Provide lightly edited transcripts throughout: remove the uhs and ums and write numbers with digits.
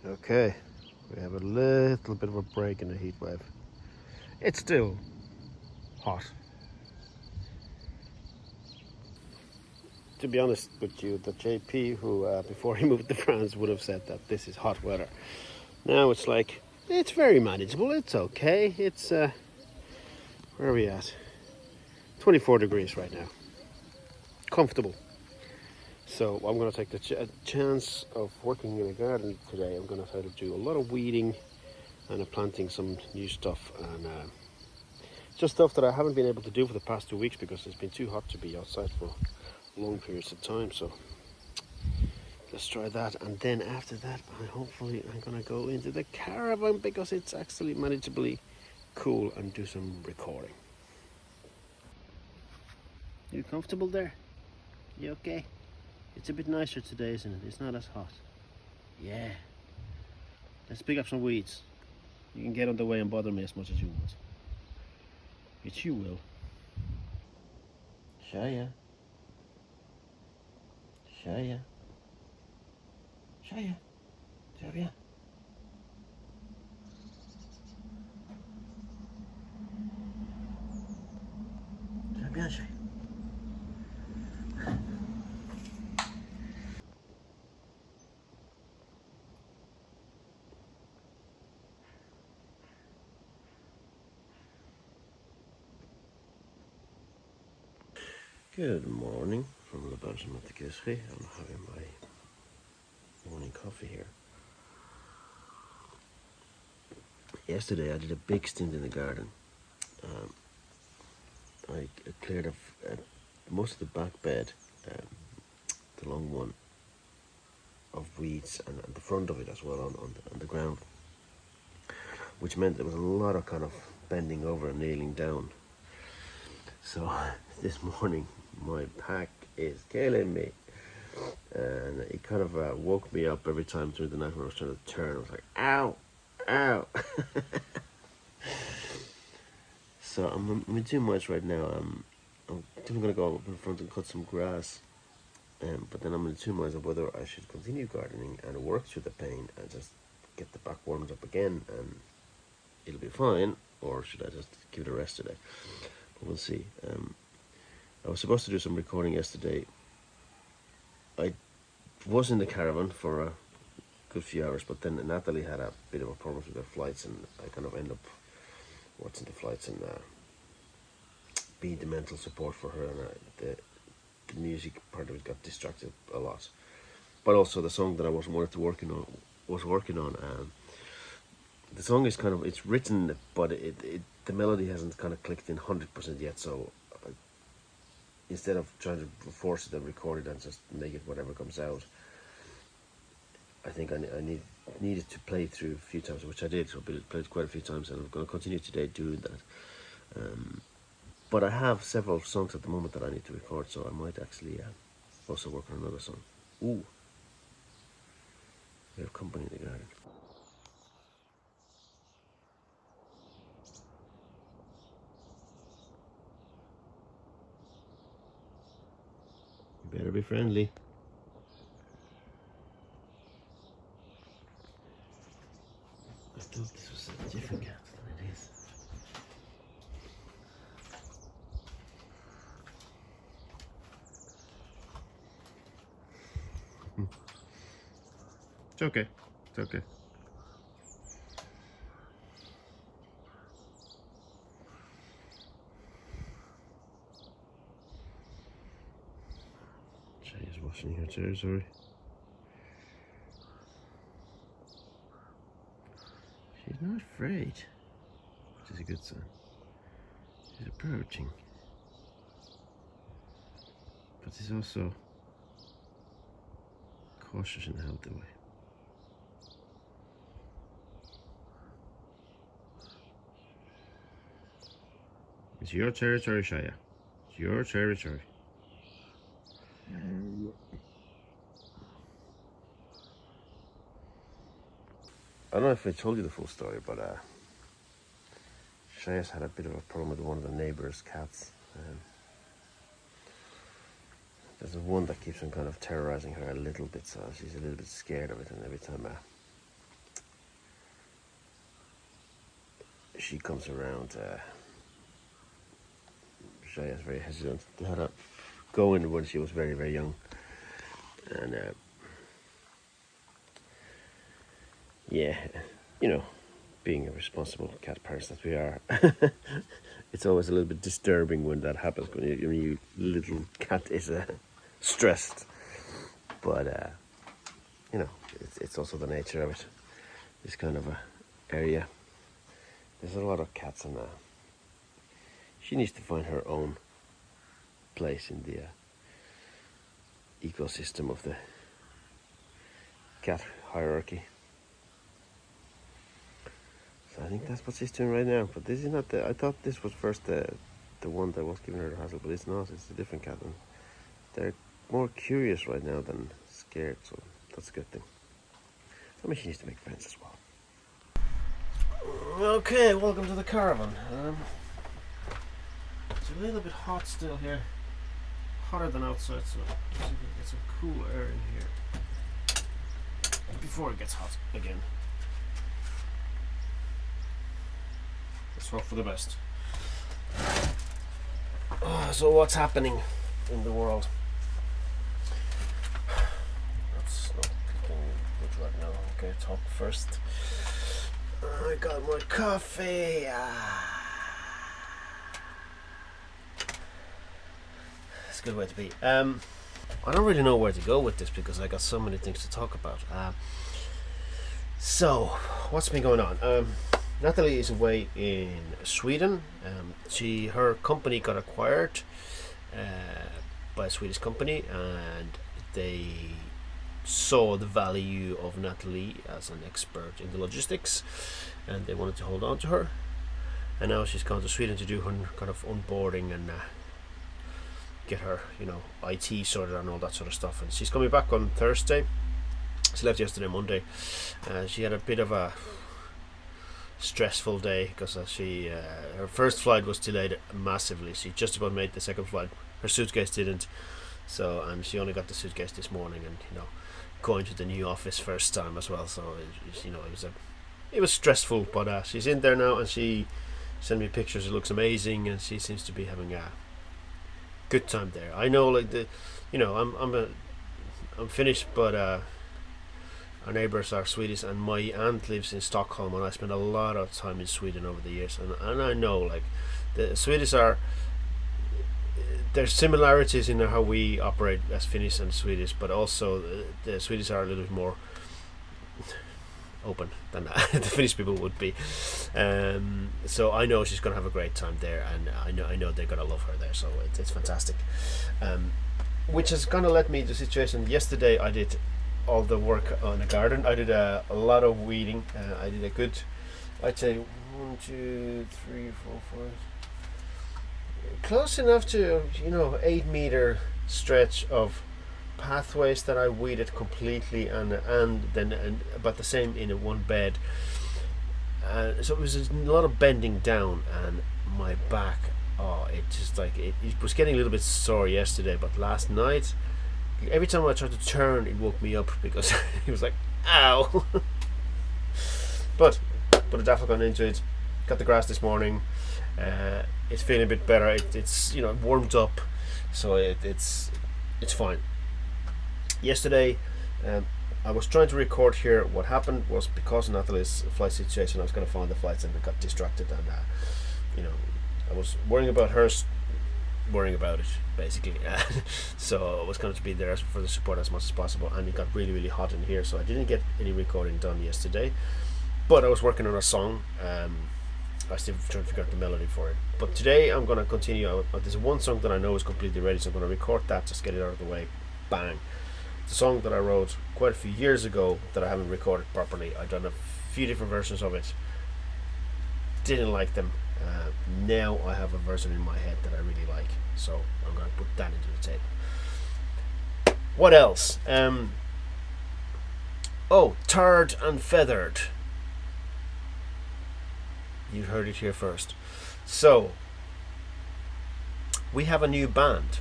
Okay, we have a little bit of a break in the heat wave. It's still hot. To be honest with you, the JP who, before he moved to France, would have said that this is hot weather. Now it's like, it's very manageable, it's okay. It's, where are we at? 24 degrees right now. Comfortable. So I'm going to take the chance of working in a garden today. I'm going to try to do a lot of weeding and planting some new stuff, and just stuff that I haven't been able to do for the past 2 weeks because it's been too hot to be outside for long periods of time. So let's try that, and then after that hopefully I'm going to go into the caravan because it's actually manageably cool and do some recording. You comfortable there? You okay? It's a bit nicer today, isn't it? It's not as hot. Yeah. Let's pick up some weeds. You can get on the way and bother me as much as you want. Which you will. Chaya. Chaya. Chaya. Ça va bien? Ça va bien, Chaya? Good morning from the Belgium at the Kisri. I'm having my morning coffee here. Yesterday I did a big stint in the garden. I cleared off most of the back bed, the long one, of weeds, and the front of it as well on the ground, which meant there was a lot of kind of bending over and kneeling down. So this morning my pack is killing me, and it kind of woke me up every time during the night when I was trying to turn. I was like, ow, ow. So I'm in too much right now. I'm going to go up in front and cut some grass, but then I'm in two minds of whether I should continue gardening and work through the pain and just get the back warmed up again and it'll be fine, or should I just give it a rest today? But we'll see. I was supposed to do some recording yesterday. I was in the caravan for a good few hours, but then Natalie had a bit of a problem with her flights, and I kind of end up watching the flights and being the mental support for her, and the music part of it got distracted a lot. But also the song that I was working on. The song is kind of, it's written, but the melody hasn't kind of clicked in 100% yet. So instead of trying to force it and record it and just make it whatever comes out, I think I needed to play through a few times, which I did. So I played quite a few times, and I'm going to continue today doing that. But I have several songs at the moment that I need to record, so I might actually also work on another song. Ooh, we have company in the garden. You better be friendly. I thought this was a different cat than it is. It's okay. It's okay. Chaya's washing her territory. She's not afraid, which is a good sign. She's approaching, but she's also cautious in a healthy way. It's your territory, Chaya. It's your territory. I don't know if I told you the full story, but Chaya's had a bit of a problem with one of the neighbours' cats. There's one that keeps on kind of terrorising her a little bit, so she's a little bit scared of it, and every time she comes around. Chaya is very hesitant. They had a go in when she was very, very young. And yeah, you know, being a responsible cat parent that we are, it's always a little bit disturbing when that happens, when your little cat is stressed. But, you know, it's also the nature of it. This kind of a area. There's a lot of cats, and she needs to find her own place in the ecosystem of the cat hierarchy. So I think that's what she's doing right now. But this is not the. I thought this was first the one that was giving her the hassle, but it's not. It's a different cat, and they're more curious right now than scared. So that's a good thing. I mean, she needs to make friends as well. Okay, welcome to the caravan. It's a little bit hot still here. Hotter than outside, so let's see if we can get some cool air in here before it gets hot again. Let's hope for the best. So what's happening in the world? That's not looking good right now. Okay, talk first. I got more coffee. It's a good way to be. I don't really know where to go with this because I got so many things to talk about. So, what's been going on? Natalie is away in Sweden. Her company got acquired by a Swedish company, and they saw the value of Natalie as an expert in the logistics, and they wanted to hold on to her. And now she's gone to Sweden to do her kind of onboarding and get her, IT sorted and all that sort of stuff. And she's coming back on Thursday. She left yesterday, Monday. She had a bit of a stressful day because her first flight was delayed massively. She just about made the second flight. Her suitcase didn't. So, and she only got the suitcase this morning, and going to the new office first time as well. So it was stressful, but she's in there now, and she sent me pictures. It looks amazing, and she seems to be having a good time there. I know, I'm Finnish, but our neighbours are Swedish, and my aunt lives in Stockholm, and I spent a lot of time in Sweden over the years, and I know the Swedish are. There's similarities in how we operate as Finnish and Swedish, but also the Swedish are a little bit more open than the Finnish people would be. So I know she's gonna have a great time there, and I know they're gonna love her there. So it's fantastic. Which has kind of led me to the situation. Yesterday I did all the work on the garden. I did a lot of weeding. I did a good, I'd say 1, 2, 3, 4, 5. Close enough to 8-meter stretch of pathways that I weeded completely, and then about the same in one bed. So it was a lot of bending down, and my back, it was getting a little bit sore yesterday, but last night every time I tried to turn it woke me up because it was like ow. but I definitely got into it. Cut the grass this morning. It's feeling a bit better. It's warmed up, so it's fine. Yesterday, I was trying to record here. What happened was, because of Natalie's flight situation, I was going to find the flights, and I got distracted, and I was worrying about it basically. So I was going to be there for the support as much as possible, and it got really, really hot in here, so I didn't get any recording done yesterday. But I was working on a song. I still trying to figure out the melody for it. But today I'm going to continue. There's one song that I know is completely ready, so I'm going to record that, just get it out of the way. Bang. It's a song that I wrote quite a few years ago that I haven't recorded properly. I've done a few different versions of it. Didn't like them. Now I have a version in my head that I really like, so I'm going to put that into the tape. What else? Tarred and Feathered. You heard it here first. So, we have a new band.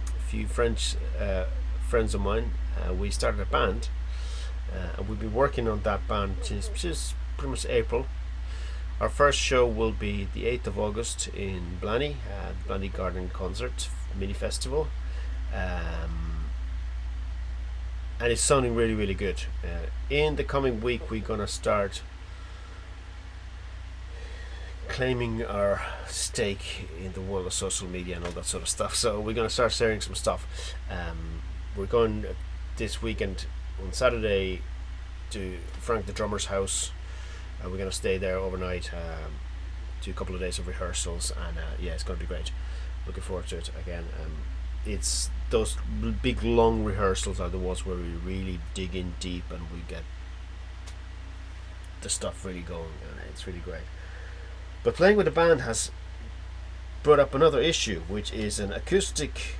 A few friends of mine, we started a band, and we've been working on that band since pretty much April. Our first show will be the 8th of August in Blanny, Blanny Garden Concert Mini Festival. And it's sounding really, really good. In the coming week, we're going to start claiming our stake in the world of social media and all that sort of stuff. So we're going to start sharing some stuff. We're going this weekend on Saturday to Frank the drummer's house. We're going to stay there overnight, do a couple of days of rehearsals, and yeah, it's going to be great. Looking forward to it again. It's those big long rehearsals are the ones where we really dig in deep and we get the stuff really going, and it's really great. But playing with a band has brought up another issue, which is an acoustic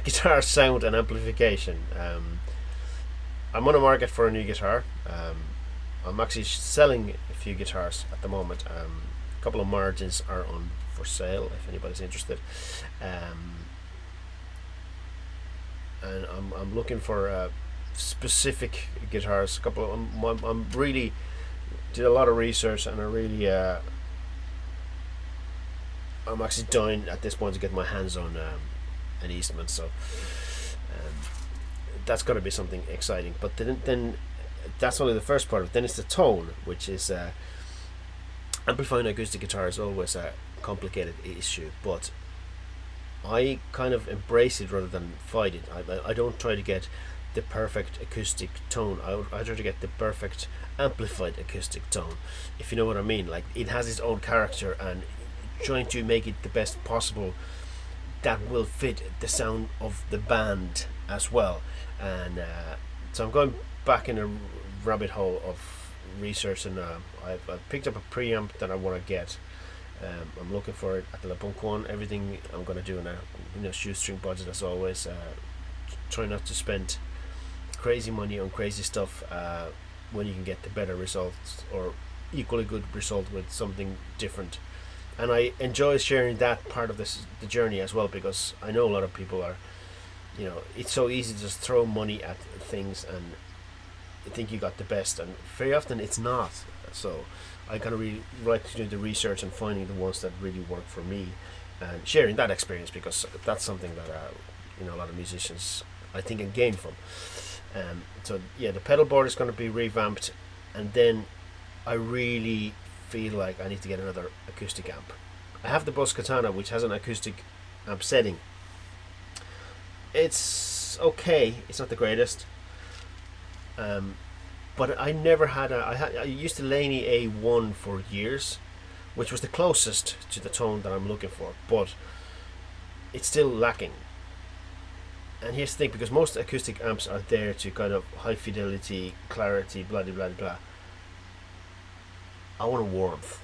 guitar sound and amplification. I'm on a market for a new guitar. I'm actually selling a few guitars at the moment. A couple of margins are on for sale if anybody's interested. And I'm looking for specific guitars. I'm really did a lot of research, and I really I'm actually dying at this point to get my hands on an Eastman. So that's going to be something exciting. But then that's only the first part of it. Then it's the tone, which is amplifying acoustic guitar is always a complicated issue, but I kind of embrace it rather than fight it. I don't try to get the perfect acoustic tone. I try to get the perfect amplified acoustic tone, if you know what I mean. Like, it has its own character, and trying to make it the best possible that will fit the sound of the band as well. And so I'm going back in a rabbit hole of research, and I've picked up a preamp that I want to get. I'm looking for it at the Le Bon Coin. Everything I'm going to do in a shoestring budget as always. Try not to spend crazy money on crazy stuff when you can get the better results or equally good result with something different. And I enjoy sharing that part of the journey as well, because I know a lot of people are, it's so easy to just throw money at things and think you got the best, and very often it's not. So I kind of really like to do the research and finding the ones that really work for me and sharing that experience, because that's something that a lot of musicians I think can gain from. So yeah, the pedal board is going to be revamped, and then I really feel like I need to get another acoustic amp. I have the Boss Katana, which has an acoustic amp setting. It's okay. It's not the greatest. But I never had I used the Laney A1 for years, which was the closest to the tone that I'm looking for, but it's still lacking. And here's the thing, because most acoustic amps are there to kind of high fidelity, clarity, blah blah blah blah. I want a warmth.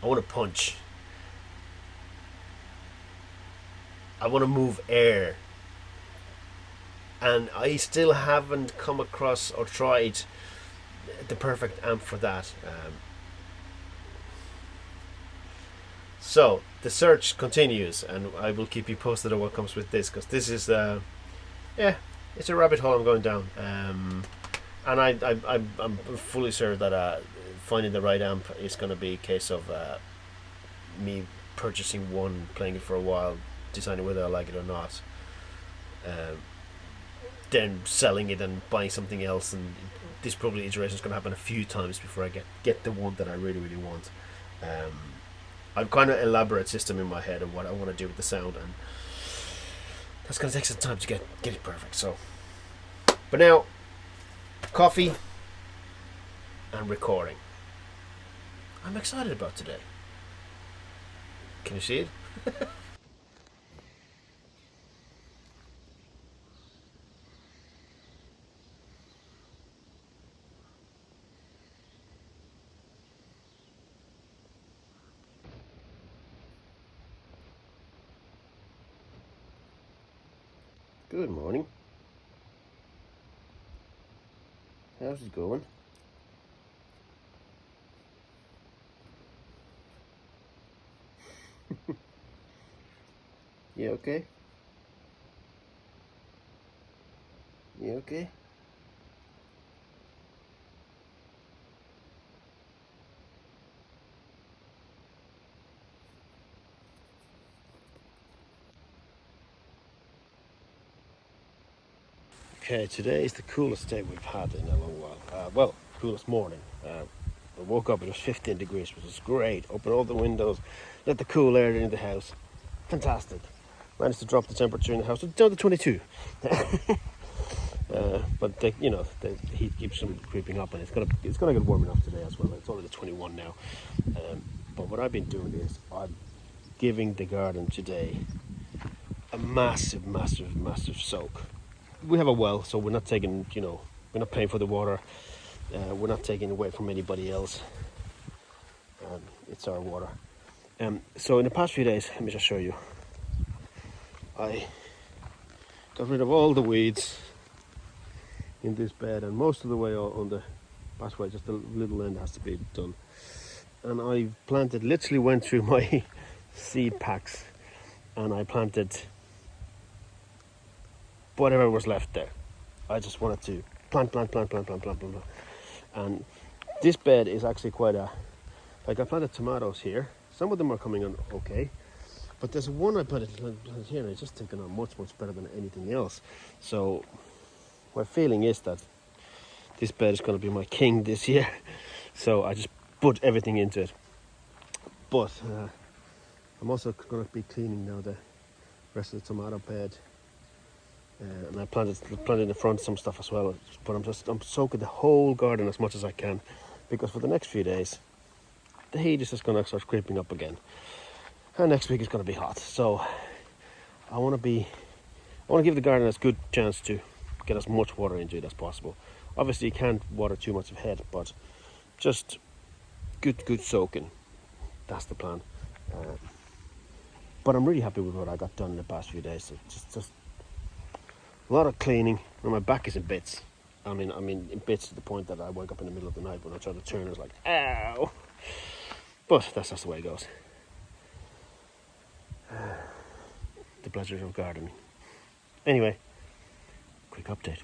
I want a punch. I want to move air. And I still haven't come across or tried the perfect amp for that. So the search continues, and I will keep you posted on what comes with this, because this is it's a rabbit hole I'm going down. And I'm fully sure that finding the right amp is going to be a case of me purchasing one, playing it for a while, deciding whether I like it or not, then selling it and buying something else. And this probably iteration is going to happen a few times before I get the one that I really, really want. I've kind of elaborate system in my head of what I want to do with the sound, and that's going to take some time to get it perfect. So, but now, coffee and recording. I'm excited about today. Can you see it? Good morning. How's it going? You okay? You okay? Okay, today is the coolest day we've had in a long while. Well, coolest morning. I woke up, it was 15 degrees, which was great. Open all the windows, let the cool air in the house. Fantastic. Managed to drop the temperature in the house down to 22. But the heat keeps on creeping up, and it's gonna get warm enough today as well. It's already 21 now. But what I've been doing is I'm giving the garden today a massive soak. We have a well, so we're not taking, we're not paying for the water. We're not taking it away from anybody else. It's our water. So in the past few days, let me just show you. I got rid of all the weeds in this bed, and most of the way on the pathway, just a little end has to be done. And I planted, literally went through my seed packs, and I planted whatever was left there. I just wanted to plant. And this bed is actually quite I planted tomatoes here. Some of them are coming on okay, but there's one I planted here and it's just taken on much better than anything else. So my feeling is that this bed is going to be my king this year. So I just put everything into it. But I'm also going to be cleaning now the rest of the tomato bed. And I planted in the front some stuff as well, but I'm soaking the whole garden as much as I can, because for the next few days the heat is just going to start creeping up again, and next week is going to be hot. So I want to give the garden as good chance to get as much water into it as possible. Obviously you can't water too much ahead, but just good soaking. That's the plan. But I'm really happy with what I got done in the past few days. So just a lot of cleaning, and my back is in bits. I mean, in bits to the point that I wake up in the middle of the night when I try to turn. It's like, ow! But that's just the way it goes. The pleasures of gardening. Anyway, quick update.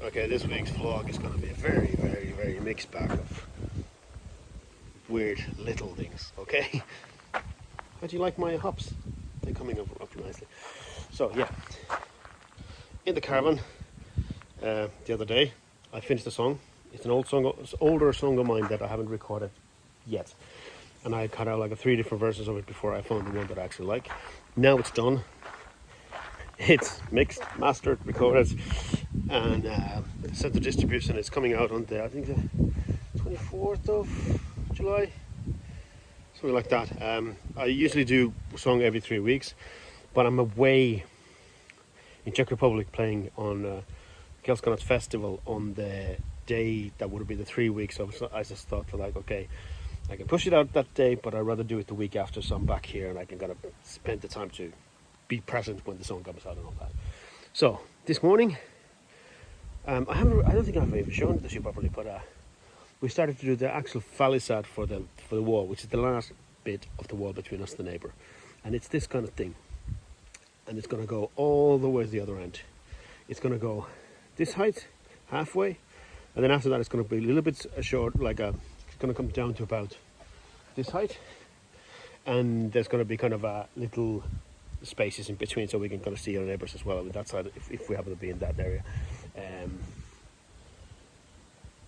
Okay, this week's vlog is going to be a very mixed bag of weird little things. Okay. How do you like my hops? They're coming up nicely. So yeah. In the caravan the other day, I finished a song. It's an older song of mine that I haven't recorded yet, and I cut out like 3 different versions of it before I found the one that I actually like. Now it's done. It's mixed, mastered, recorded, and set to distribution. It's coming out on the 24th of July, something like that. I usually do a song every 3 weeks, but I'm away in Czech Republic playing on Kallio Festival on the day that would be the 3 weeks. So I just thought, okay, I can push it out that day, but I'd rather do it the week after, so I'm back here and I can kind of spend the time to be present when the song comes out and all that. So this morning, I don't think I've even shown it to you properly, but we started to do the actual palisade for the wall, which is the last bit of the wall between us and the neighbour, and it's this kind of thing. And it's going to go all the way to the other end. It's going to go this height, halfway, and then after that it's going to be a little bit short, it's going to come down to about this height, and there's going to be kind of little spaces in between so we can kind of see our neighbours as well on that side if we happen to be in that area.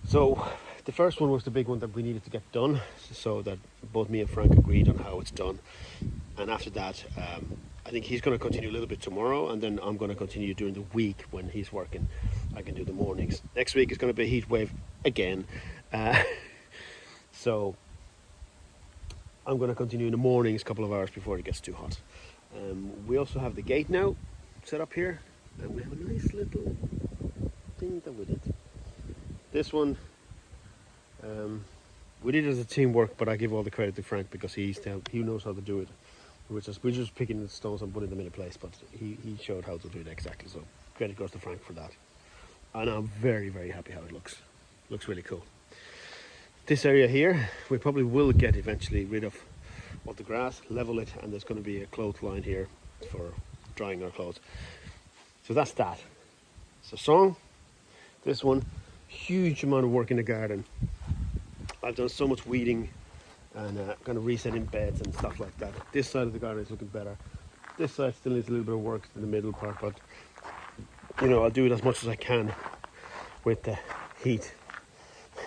So the first one was the big one that we needed to get done, so that both me and Frank agreed on how it's done. And after that, I think he's going to continue a little bit tomorrow, and then I'm going to continue during the week when he's working. I can do the mornings. Next week is going to be a heat wave again. So I'm going to continue in the mornings a couple of hours before it gets too hot. We also have the gate now set up here, and we have a nice little thing that we did. This one, we did it as a teamwork, but I give all the credit to Frank because he knows how to do it. We're just picking the stones and putting them in place, but he showed how to do it exactly. So credit goes to Frank for that. And I'm very happy how it looks. Looks really cool. This area here, we probably will get eventually rid of all the grass, level it, and there's going to be a clothesline here for drying our clothes. So that's that. So song, this one, huge amount of work in the garden. I've done so much weeding and kind of resetting beds and stuff like that. This side of the garden is looking better. This side still needs a little bit of work in the middle part, but I'll do it as much as I can with the heat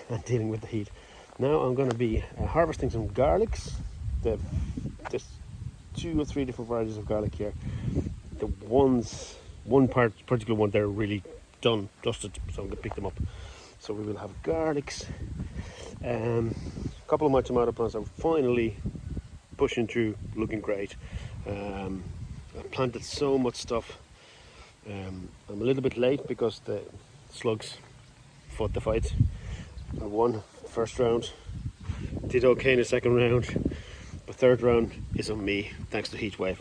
and dealing with the heat. Now I'm going to be harvesting some garlics. There's 2 or 3 different varieties of garlic here. The one particular one, they're really done, dusted, so I'm going to pick them up. So we will have garlics. A couple of my tomato plants are finally pushing through, looking great. I've planted so much stuff. I'm a little bit late because the slugs fought the fight. I won first round, did okay in the second round. The third round is on me, thanks to heatwave.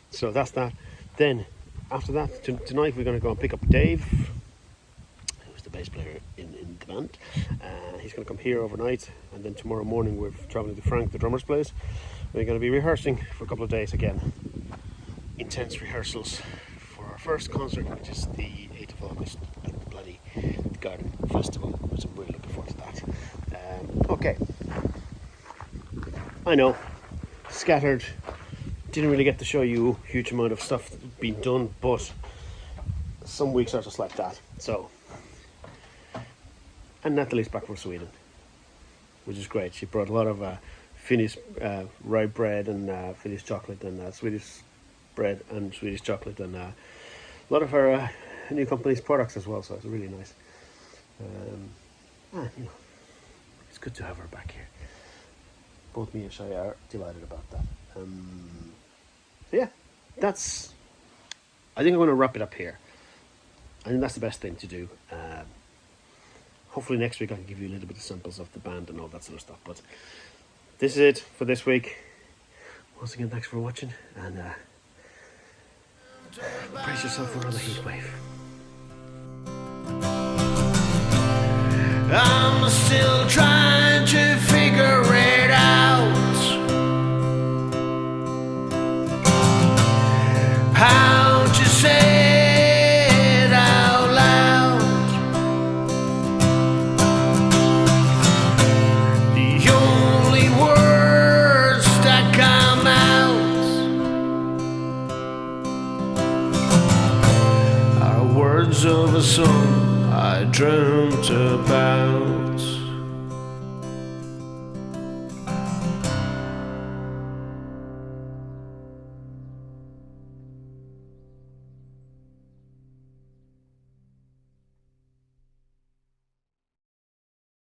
So that's that. Then after that, tonight we're going to go and pick up Dave, who's the bass player in the band. He's going to come here overnight, and then tomorrow morning we're traveling to Frank, the drummer's place. We're going to be rehearsing for a couple of days again. Intense rehearsals for our first concert, which is the 8th of August at the bloody Garden Festival, which I'm really looking forward to that. Okay. I know, scattered, didn't really get to show you a huge amount of stuff being done, but some weeks are just like that. So, and Natalie's back from Sweden, which is great. She brought a lot of Finnish rye bread and Finnish chocolate and Swedish bread and Swedish chocolate and a lot of her new company's products as well, so it's really nice. It's good to have her back here. Both me and Chaya are delighted about that. So yeah, I think I'm going to wrap it up here. I think that's the best thing to do. Hopefully next week I can give you a little bit of samples of the band and all that sort of stuff. But this is it for this week. Once again, thanks for watching, and brace yourself for another heat wave. I'm still trying to figure it out. How to say it out loud. The only words that come out are words of a song I dreamt about.